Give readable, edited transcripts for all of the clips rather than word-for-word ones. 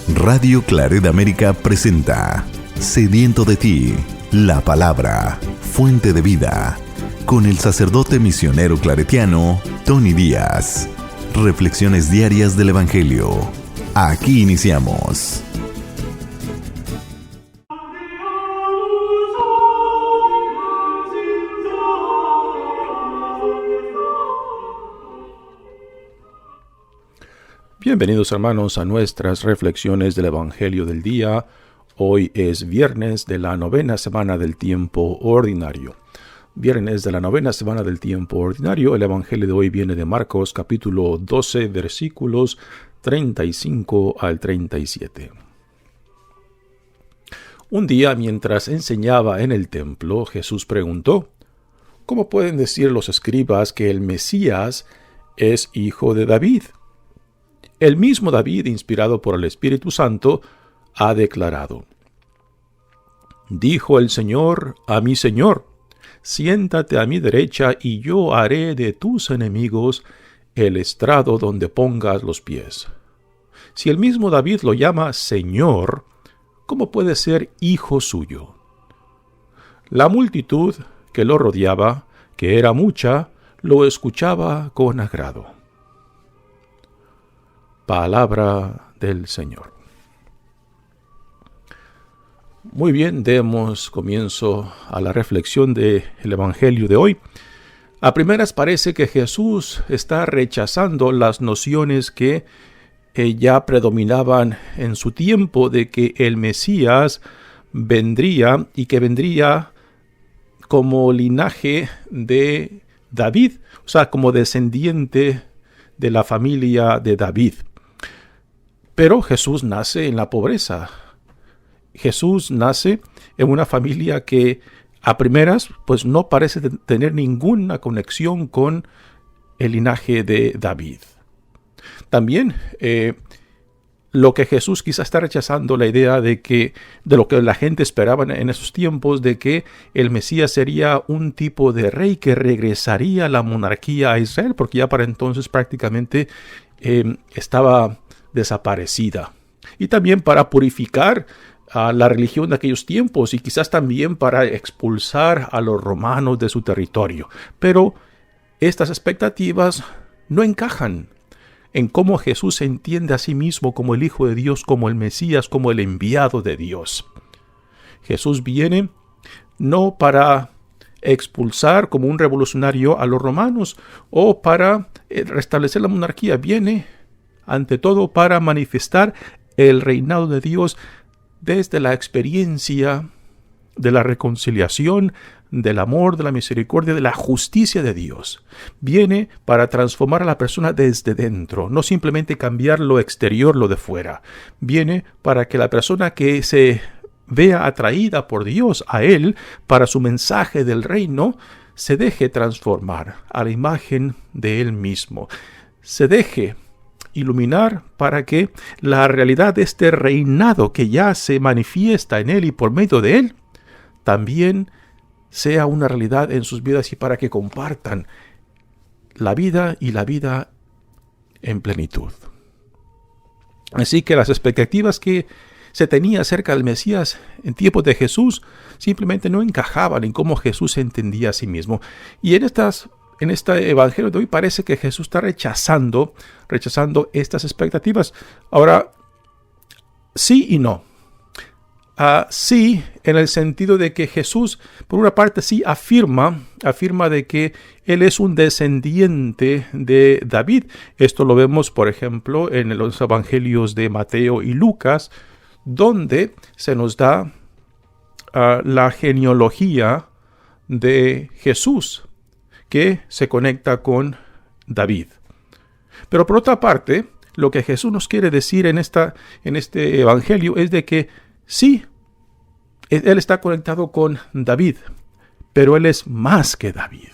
Radio Claret América presenta Sediento de ti, la palabra, fuente de vida, con el sacerdote misionero claretiano Tony Díaz. Reflexiones diarias del Evangelio. Aquí iniciamos. Bienvenidos hermanos a nuestras reflexiones del Evangelio del día. Hoy es viernes de la 9ª semana del tiempo ordinario. Viernes de la 9ª semana del tiempo ordinario. El Evangelio de hoy viene de Marcos capítulo 12 versículos 35 al 37. Un día mientras enseñaba en el templo, Jesús preguntó: ¿Cómo pueden decir los escribas que el Mesías es hijo de David? El mismo David, inspirado por el Espíritu Santo, ha declarado: Dijo el Señor a mi Señor, siéntate a mi derecha y yo haré de tus enemigos el estrado donde pongas los pies. Si el mismo David lo llama Señor, ¿cómo puede ser hijo suyo? La multitud que lo rodeaba, que era mucha, lo escuchaba con agrado. Palabra del Señor. Muy bien, demos comienzo a la reflexión del Evangelio de hoy. A primeras parece que Jesús está rechazando las nociones que ya predominaban en su tiempo de que el Mesías vendría y que vendría como linaje de David, o sea, como descendiente de la familia de David. Pero Jesús nace en la pobreza. Jesús nace en una familia que a primeras pues no parece tener ninguna conexión con el linaje de David. También lo que Jesús quizá está rechazando la idea de lo que la gente esperaba en esos tiempos, de que el Mesías sería un tipo de rey que regresaría a la monarquía a Israel, porque ya para entonces prácticamente estaba desaparecida. Y también para purificar a la religión de aquellos tiempos y quizás también para expulsar a los romanos de su territorio. Pero estas expectativas no encajan en cómo Jesús se entiende a sí mismo como el Hijo de Dios, como el Mesías, como el enviado de Dios. Jesús viene no para expulsar como un revolucionario a los romanos o para restablecer la monarquía. Viene ante todo para manifestar el reinado de Dios desde la experiencia de la reconciliación, del amor, de la misericordia, de la justicia de Dios. Viene para transformar a la persona desde dentro, no simplemente cambiar lo exterior, lo de fuera. Viene para que la persona que se vea atraída por Dios a Él, para su mensaje del reino, se deje transformar a la imagen de Él mismo. Se deje iluminar para que la realidad de este reinado que ya se manifiesta en Él y por medio de Él, también sea una realidad en sus vidas y para que compartan la vida y la vida en plenitud. Así que las expectativas que se tenía acerca del Mesías en tiempos de Jesús simplemente no encajaban en cómo Jesús se entendía a sí mismo. Y en este evangelio de hoy parece que Jesús está rechazando estas expectativas. Ahora, sí y no. Sí, en el sentido de que Jesús, por una parte, sí afirma de que Él es un descendiente de David. Esto lo vemos, por ejemplo, en los evangelios de Mateo y Lucas, donde se nos da la genealogía de Jesús, que se conecta con David. Pero por otra parte, lo que Jesús nos quiere decir en este evangelio es de que sí, Él está conectado con David, pero Él es más que David.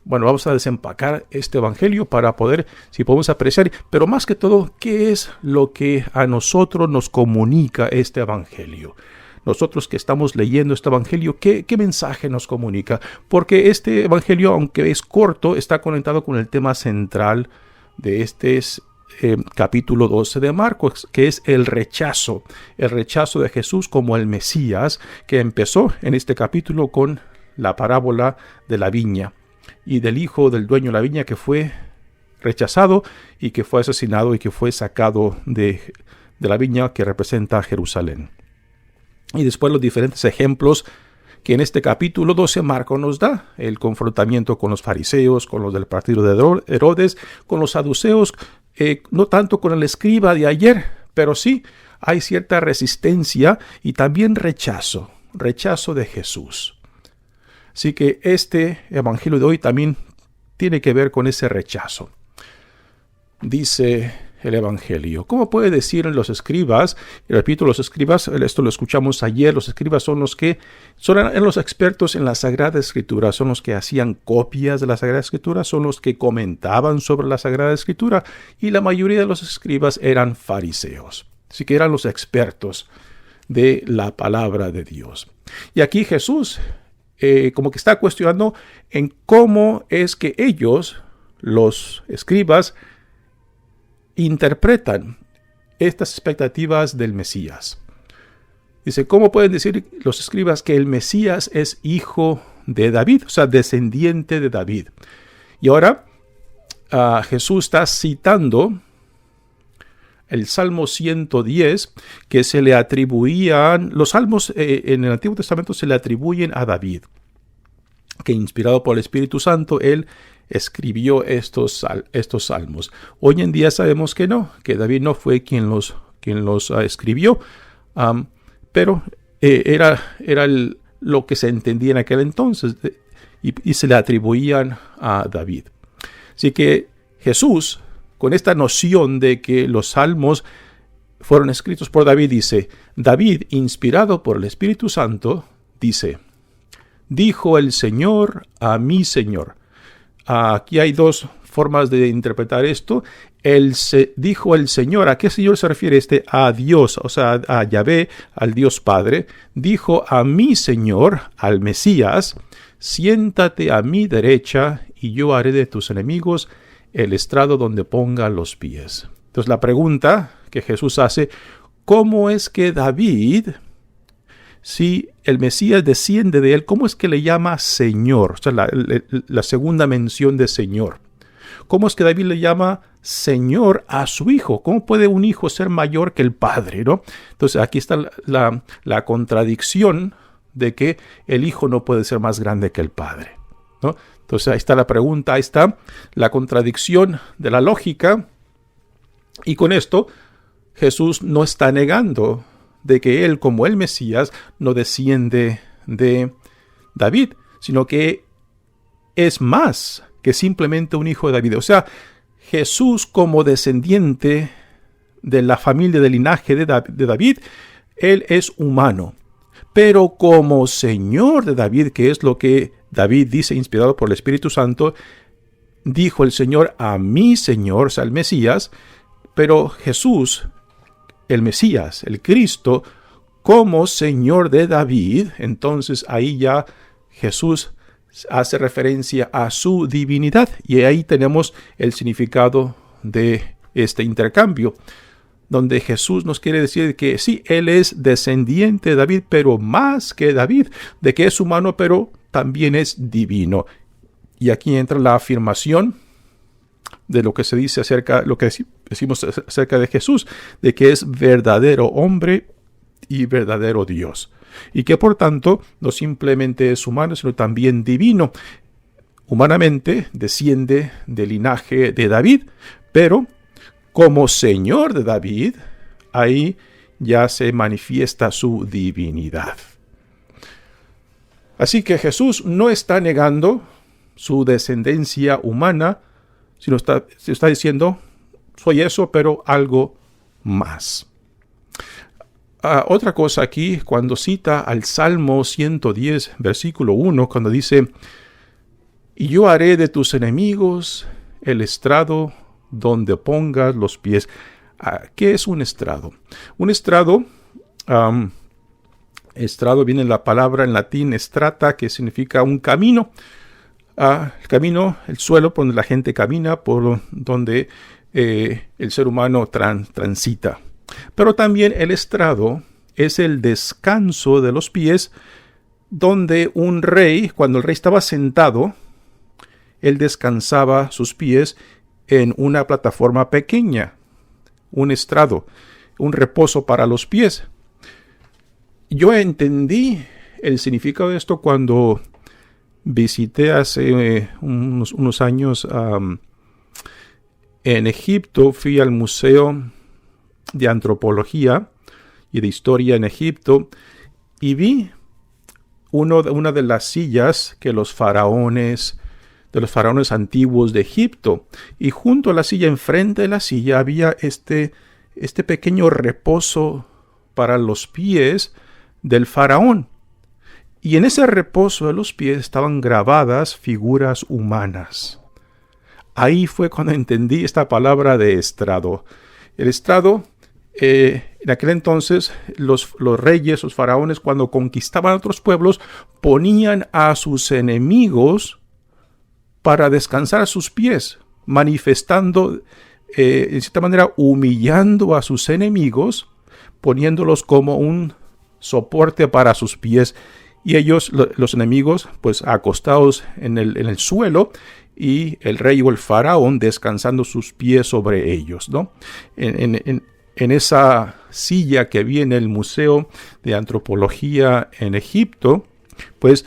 Bueno, vamos a desempacar este evangelio para poder, si podemos apreciar, pero más que todo, ¿qué es lo que a nosotros nos comunica este evangelio? Nosotros que estamos leyendo este evangelio, ¿qué mensaje nos comunica? Porque este evangelio, aunque es corto, está conectado con el tema central de este capítulo 12 de Marcos, que es el rechazo de Jesús como el Mesías, que empezó en este capítulo con la parábola de la viña y del hijo del dueño de la viña que fue rechazado y que fue asesinado y que fue sacado de la viña que representa a Jerusalén. Y después los diferentes ejemplos que en este capítulo 12 Marcos nos da: el confrontamiento con los fariseos, con los del partido de Herodes, con los saduceos, no tanto con el escriba de ayer, pero sí hay cierta resistencia y también rechazo de Jesús. Así que este evangelio de hoy también tiene que ver con ese rechazo. Dice el evangelio: ¿cómo puede decir los escribas? Y repito, los escribas, esto lo escuchamos ayer, los escribas son los que eran los expertos en la Sagrada Escritura, son los que hacían copias de la Sagrada Escritura, son los que comentaban sobre la Sagrada Escritura, y la mayoría de los escribas eran fariseos, así que eran los expertos de la palabra de Dios. Y aquí Jesús como que está cuestionando en cómo es que ellos, los escribas, interpretan estas expectativas del Mesías. Dice: ¿cómo pueden decir los escribas que el Mesías es hijo de David? O sea, descendiente de David. Y ahora Jesús está citando el Salmo 110, que se le atribuían, los salmos en el Antiguo Testamento se le atribuyen a David, que inspirado por el Espíritu Santo, él escribió estos salmos. Hoy en día sabemos que no, que David no fue quien los escribió, pero era lo que se entendía en aquel entonces, y se le atribuían a David. Así que Jesús, con esta noción de que los salmos fueron escritos por David, dice: David, inspirado por el Espíritu Santo, dice: dijo el Señor a mi Señor. Aquí hay dos formas de interpretar esto. Dijo el Señor. ¿A qué Señor se refiere a Dios? O sea, a Yahvé, al Dios Padre. Dijo a mi Señor, al Mesías: siéntate a mi derecha y yo haré de tus enemigos el estrado donde ponga los pies. Entonces la pregunta que Jesús hace: ¿cómo es que David, si el Mesías desciende de él, cómo es que le llama Señor? O sea, la segunda mención de Señor. ¿Cómo es que David le llama Señor a su hijo? ¿Cómo puede un hijo ser mayor que el padre, no? Entonces aquí está la contradicción de que el hijo no puede ser más grande que el padre, ¿no? Entonces ahí está la pregunta, ahí está la contradicción de la lógica. Y con esto Jesús no está negando de que él, como el Mesías, no desciende de David, sino que es más que simplemente un hijo de David. O sea, Jesús, como descendiente de la familia, del linaje de David, él es humano. Pero como Señor de David, que es lo que David dice, inspirado por el Espíritu Santo, dijo el Señor a mi Señor, o sea, el Mesías. Pero Jesús, el Mesías, el Cristo, como Señor de David, entonces ahí ya Jesús hace referencia a su divinidad. Y ahí tenemos el significado de este intercambio, donde Jesús nos quiere decir que sí, Él es descendiente de David, pero más que David, de que es humano, pero también es divino. Y aquí entra la afirmación de lo que se dice lo que decimos acerca de Jesús, de que es verdadero hombre y verdadero Dios. Y que por tanto no simplemente es humano, sino también divino. Humanamente desciende del linaje de David, pero como Señor de David, ahí ya se manifiesta su divinidad. Así que Jesús no está negando su descendencia humana, sino está diciendo: soy eso, pero algo más. Otra cosa aquí, cuando cita al Salmo 110, versículo 1, cuando dice: y yo haré de tus enemigos el estrado donde pongas los pies. ¿Qué es un estrado? Un estrado, estrado viene la palabra en latín strata, que significa un camino. El camino, el suelo por donde la gente camina, por donde el ser humano transita. Pero también el estrado es el descanso de los pies, donde un rey, cuando el rey estaba sentado, él descansaba sus pies en una plataforma pequeña, un estrado, un reposo para los pies. Yo entendí el significado de esto cuando visité hace unos años en Egipto. Fui al Museo de Antropología y de Historia en Egipto y vi una de las sillas que de los faraones antiguos de Egipto, y junto a la silla, enfrente de la silla, había este pequeño reposo para los pies del faraón. Y en ese reposo de los pies estaban grabadas figuras humanas. Ahí fue cuando entendí esta palabra de estrado. El estrado, en aquel entonces, los reyes, los faraones, cuando conquistaban a otros pueblos, ponían a sus enemigos para descansar a sus pies, manifestando, en cierta manera, humillando a sus enemigos, poniéndolos como un soporte para sus pies, y ellos, los enemigos, pues acostados en el suelo, y el rey o el faraón descansando sus pies sobre ellos, ¿no? En esa silla que vi en el Museo de Antropología en Egipto, pues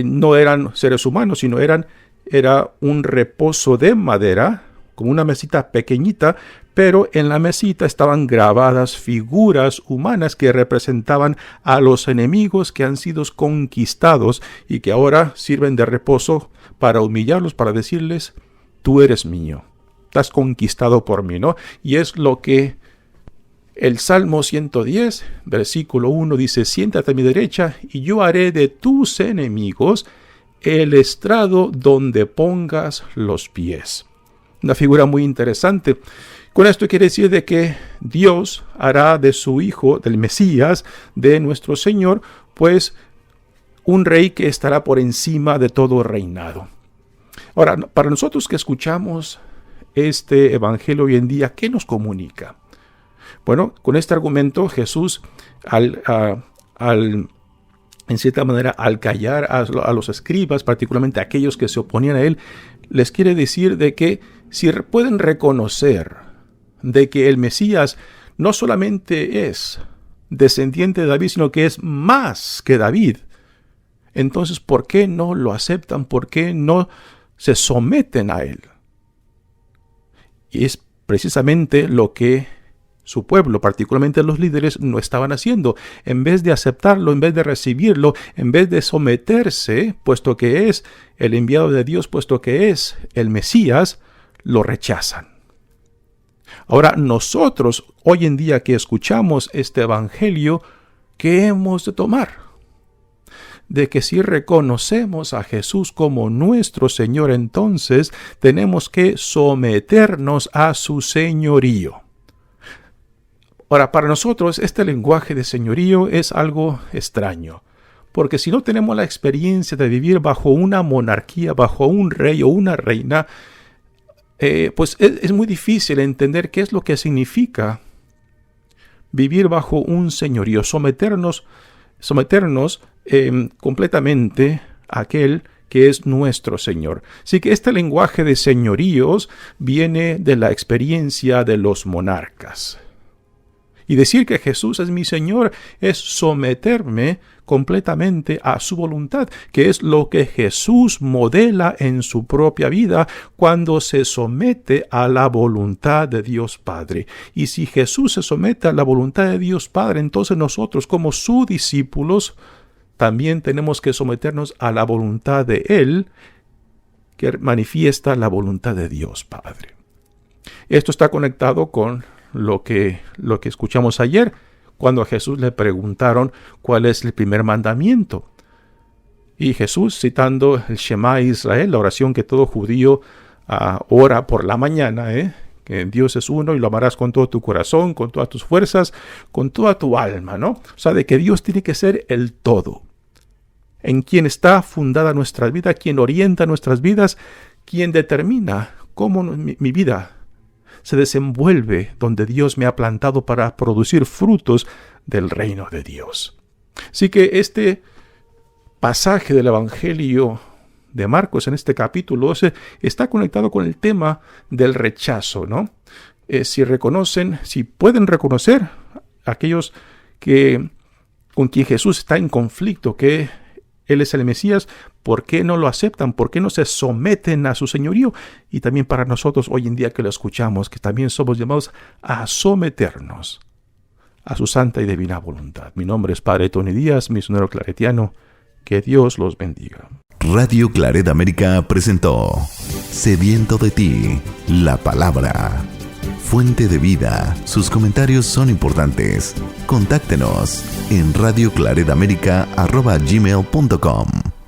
no eran seres humanos, sino era un reposo de madera, como una mesita pequeñita, pero en la mesita estaban grabadas figuras humanas que representaban a los enemigos que han sido conquistados y que ahora sirven de reposo para humillarlos, para decirles: tú eres mío, estás conquistado por mí, ¿no? Y es lo que el Salmo 110, versículo 1 dice: siéntate a mi derecha y yo haré de tus enemigos el estrado donde pongas los pies. Una figura muy interesante. Con esto quiere decir de que Dios hará de su Hijo, del Mesías, de nuestro Señor, pues un rey que estará por encima de todo reinado. Ahora, para nosotros que escuchamos este evangelio hoy en día, ¿qué nos comunica? Bueno, con este argumento Jesús, en cierta manera, al callar a los escribas, particularmente a aquellos que se oponían a él, les quiere decir de que si pueden reconocer de que el Mesías no solamente es descendiente de David, sino que es más que David, entonces, ¿por qué no lo aceptan? ¿Por qué no se someten a él? Y es precisamente lo que su pueblo, particularmente los líderes, no estaban haciendo. En vez de aceptarlo, en vez de recibirlo, en vez de someterse, puesto que es el enviado de Dios, puesto que es el Mesías, lo rechazan. Ahora, nosotros, hoy en día que escuchamos este evangelio, ¿qué hemos de tomar? De que si reconocemos a Jesús como nuestro Señor, entonces tenemos que someternos a su señorío. Ahora, para nosotros este lenguaje de señorío es algo extraño, porque si no tenemos la experiencia de vivir bajo una monarquía, bajo un rey o una reina, pues es muy difícil entender qué es lo que significa vivir bajo un señorío, someternos completamente a aquel que es nuestro Señor. Así que este lenguaje de señoríos viene de la experiencia de los monarcas. Y decir que Jesús es mi Señor es someterme completamente a su voluntad, que es lo que Jesús modela en su propia vida cuando se somete a la voluntad de Dios Padre. Y si Jesús se somete a la voluntad de Dios Padre, entonces nosotros como sus discípulos también tenemos que someternos a la voluntad de Él, que manifiesta la voluntad de Dios Padre. Esto está conectado con lo que escuchamos ayer, cuando a Jesús le preguntaron cuál es el primer mandamiento. Y Jesús, citando el Shema Israel, la oración que todo judío ora por la mañana, que Dios es uno y lo amarás con todo tu corazón, con todas tus fuerzas, con toda tu alma, ¿no? O sea, de que Dios tiene que ser el todo, en quien está fundada nuestra vida, quien orienta nuestras vidas, quien determina cómo mi vida se desenvuelve donde Dios me ha plantado para producir frutos del reino de Dios. Así que este pasaje del Evangelio de Marcos en este capítulo 12 está conectado con el tema del rechazo, ¿no? Si pueden reconocer aquellos con quien Jesús está en conflicto, que Él es el Mesías, ¿por qué no lo aceptan? ¿Por qué no se someten a su señorío? Y también para nosotros hoy en día que lo escuchamos, que también somos llamados a someternos a su santa y divina voluntad. Mi nombre es Padre Tony Díaz, misionero claretiano. Que Dios los bendiga. Radio Claret América presentó Sediento de ti, la palabra. Fuente de vida. Sus comentarios son importantes. Contáctenos en radioclaretamerica@gmail.com.